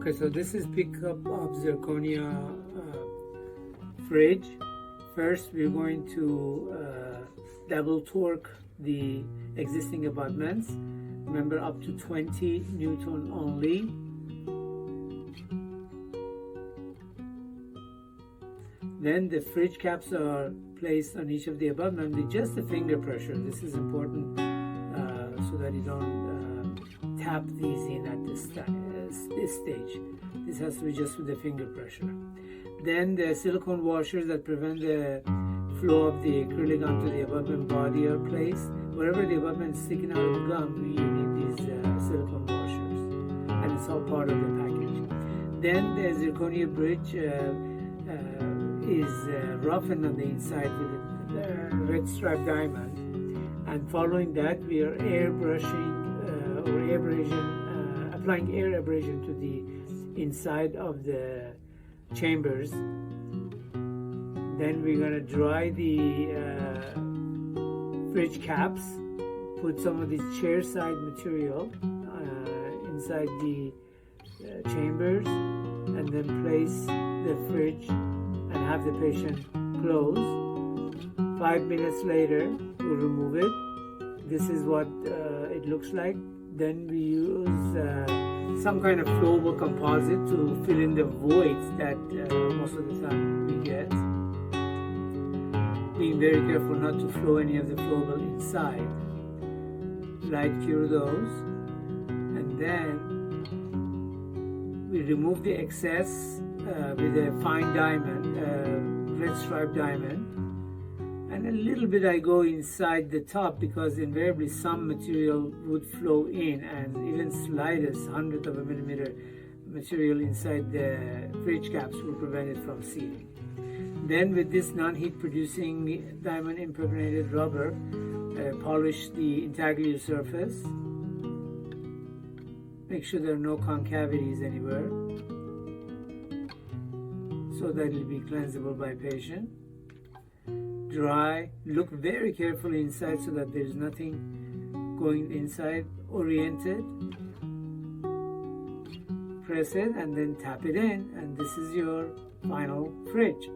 Okay, so this is pickup of Zirconia fridge. First, we're going to double torque the existing abutments. Remember, up to 20 Newton only. Then the fridge caps are placed on each of the abutments with just a finger pressure. This is important so that you don't tap these in at this stage. This has to be just with the finger pressure. Then the silicone washers that prevent the flow of the acrylic onto the abutment body are placed. Wherever the abutment is sticking out of the gum, we need these silicone washers, and it's all part of the package. Then the zirconia bridge is roughened on the inside with a red striped diamond, and following that we are applying air abrasion to the inside of the chambers. Then we're going to dry the fridge caps, put some of this chair side material inside the chambers, and then place the fridge and have the patient close. 5 minutes later, we'll remove it. This is what it looks like. Then we use some kind of flowable composite to fill in the voids that most of the time we get. Being very careful not to flow any of the flowable inside. Light cure those, and then we remove the excess with a fine diamond, red striped diamond, and a little bit I go inside the top because invariably some material would flow in, and even slightest 100th of a millimeter material inside the fridge caps will prevent it from sealing. Then with this non-heat producing diamond impregnated rubber, polish the intaglio surface. Make sure there are no concavities anywhere, so that it will be cleansable by patient. Dry, look very carefully inside so that there is nothing going inside. Oriented, press it and then tap it in, and this is your final fridge.